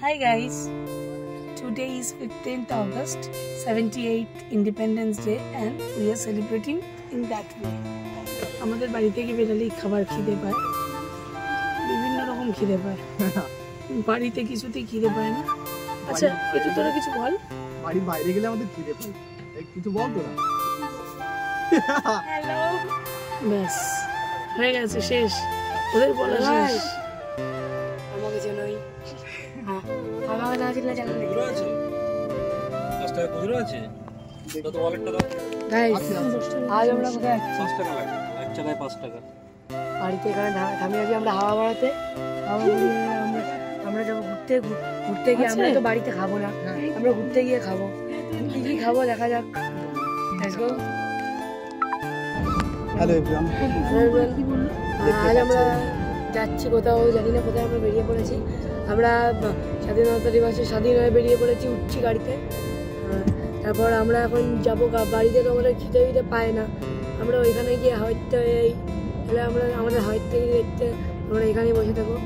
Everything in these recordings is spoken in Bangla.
Hi guys, today is 15th August, 78th Independence Day and we are celebrating in that way. আমাদের বাড়ি থেকে বেরোলেই খাবার খিদে পায়, বিভিন্ন রকম খিদে পায়, বাড়িতে কিছুতেই খিদে পায় না। আচ্ছা একটু তোরা কিছু বল। বাড়ির বাইরে গেলে আমাদের খিদে পায়, কিছু বল তোরা। হ্যালো, ব্যাস হয়ে গেছে, শেষ, ওদের বলা শেষ। আমাকে জানোই, আমাকে না চিনলে জানো না। খুচরো আছে 10 টাকা খুচরো আছে, তো ওয়ালেটটা দাও গাইস। আজ আমরা কোথায় যাচ্ছি? 5 টাকা লাগে, এক টাকায় 5 টাকা। বাড়িতে এখানে থামি আছি আমরা হাওয়া বাড়াতে। আমরা যাব ঘুরতে গিয়ে, আমরা তো বাড়িতে খাবো না, আমরা ঘুরতে গিয়ে খাবো। কি কি খাবো দেখা যাক। Let's go. হ্যালো এভরিওয়ান, আজ আমরা যাচ্ছি কোথাও, জানি না কোথায় আমরা বেরিয়ে পড়েছি। আমরা স্বাধীনতা দিবসে স্বাধীন হয়ে বেরিয়ে পড়েছি, উঠছি গাড়িতে। তারপর আমরা এখন যাবো বাড়িতে, তো আমাদের খিদে পায় না। আমরা ওইখানে গিয়ে হয়তো তাহলে আমরা আমাদের হয়তো দেখতে আমরা এখানেই বসে থাকবো।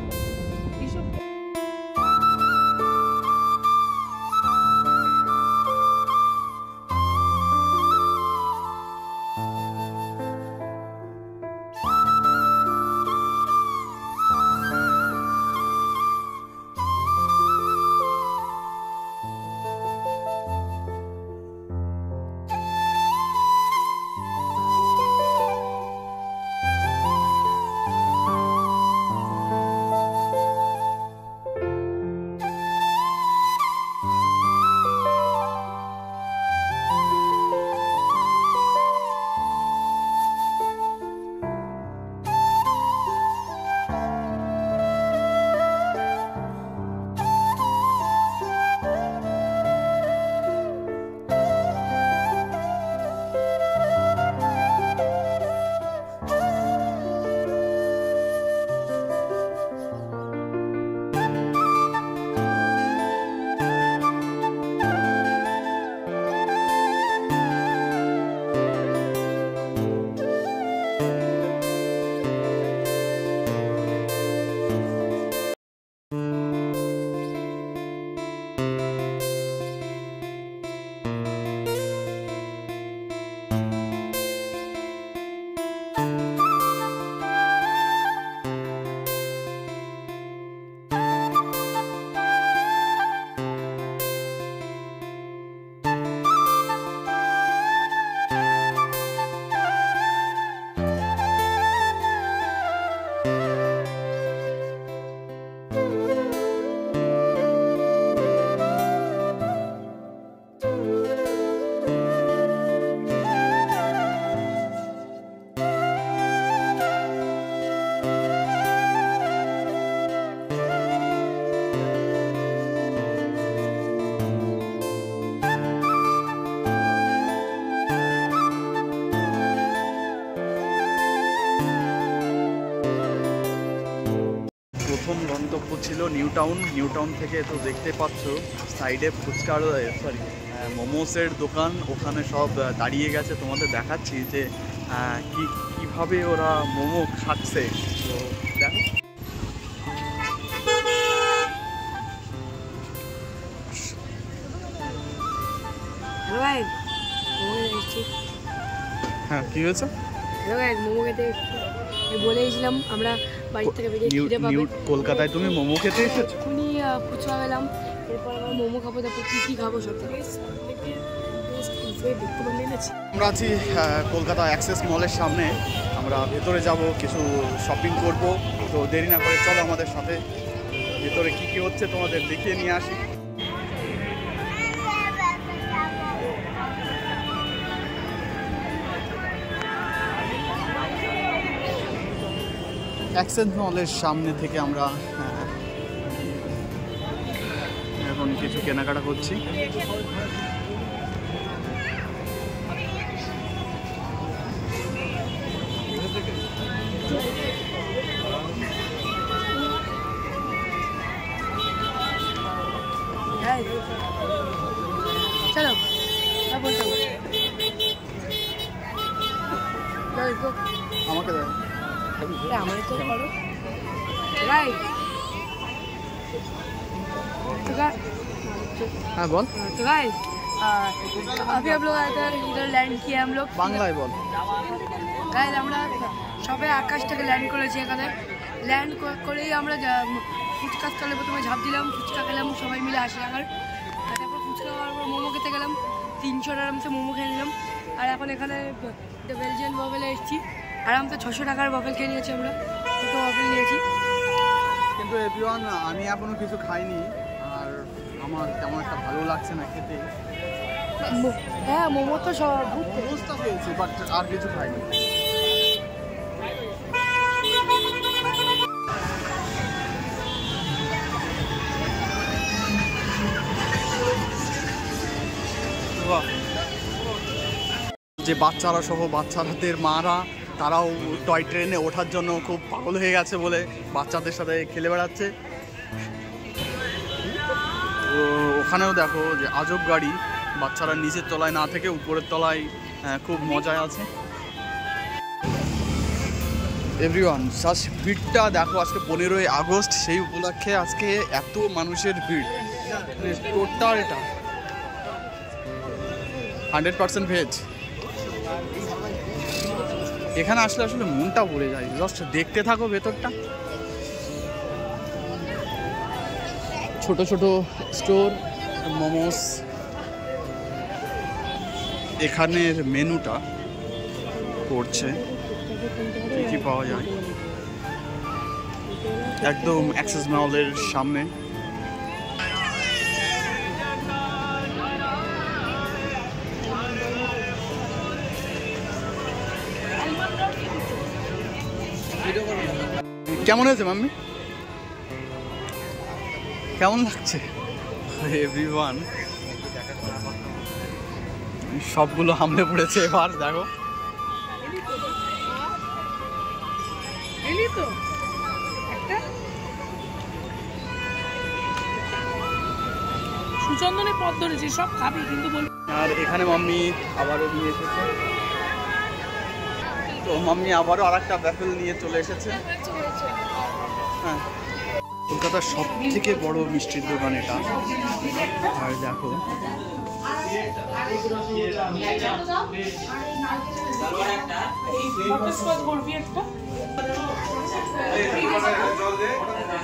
প্রথম গন্তব্য ছিল নিউ টাউন থেকে তো দেখতে পাচ্ছ সাইডে ফুচকার মোমোসের দোকান, ওখানে সব দাঁড়িয়ে গেছে। তোমাদের দেখাচ্ছি যে কিভাবে ওরা মোমো খাচ্ছে। তো দেখো, হ্যাঁ কি হয়েছে? মোমো খেতে বলেছিলাম আমরা বাড়ি থেকে বেরিয়ে কলকাতায় তুমি মোমো খেতে এসেছো? এখনই ফুচকা গেলাম, এরপর আবার মোমো খাবো, তারপর কী খাবো সব থেকে দেখতে পারলে এনেছি। আমরা আছি কলকাতা অ্যাক্সেস মলের সামনে, আমরা ভেতরে যাব, কিছু শপিং করব। তো দেরি না করে চলো আমাদের সাথে, ভেতরে কি কি হচ্ছে তোমাদের দেখিয়ে নিয়ে আসি। অ্যাক্সেস মলের সামনে থেকে আমরা এখন কিছু কেনাকাটা করছি। চলো আমাকে দাও, আমাকে তো করো রাইট। হ্যাঁ বল। तो गाइस अभी हम लोग आए थे इधर लैंड किए हम लोग বাংলায় বল। গাইস আমরা সবাই আকাশ থেকে ল্যান্ড করেছি এখানে ল্যান্ড করেই আমরা ফুচকা স্টলে প্রথমে ঝাঁপ দিলাম ফুচকা খেলাম সবাই মিলে 80 টাকার তারপর ফুচকা খাওয়ার পর মোমো খেতে গেলাম 300 আরামসে মোমো খেয়ে নিলাম আর এখন এখানে বেলজিয়ান বফেলে এসেছি আরামসে 600 টাকার বফেল খেয়ে নিয়েছি আমরা দুটো বফেল নিয়েছি কিন্তু এভরিওয়ান আমি এখনো কিছু খাইনি আর আমার তেমন একটা ভালো লাগছে না খেতে। হ্যাঁ মোমো তো সব অবস্থা পেয়েছি বাট আর কিছু খাইনি। যে বাচ্চারা সহ বাচ্চাদের মারা তারাও টয় ট্রেনে ওঠার জন্য খুব পাগল হয়ে গেছে বলে বাচ্চাদের সাথে খেলে বেড়াচ্ছে। তো ওখানেও দেখো যে আজব গাড়ি বাচ্চারা নিচের তলায় না থেকে উপরের তলায় খুব মজায় আছে। এভরিওয়ান জাস্ট ভিড়টা দেখো আজকে 15ই আগস্ট সেই উপলক্ষে আজকে এত মানুষের ভিড় টোটালটা 100% ভেজ। এখানে আসলে আসলে মনটা ভরে যায় জাস্ট দেখতে থাকো ভেতরটা ছোট ছোট স্টোর মোমোস। এখানের মেনুটা পড়ছে কি কি পাওয়া যায় একদম অ্যাক্সেস মলের সামনে। কেমন হয়েছে মাম্মি কেমন লাগছে? এভরিওয়ান সবগুলো হামলে পড়েছে এবার দেখো সুচন্দনে পথ ধরেছি সব খাবি কিন্তু বল। আর এখানে মাম্মি আবারও নিয়ে এসেছে তো মাম্মি আবারও আর একটা ব্যাফেল নিয়ে চলে এসেছে। হ্যাঁ কলকাতার সব থেকে বড় মিষ্টির দোকান এটা। আর দেখো একটা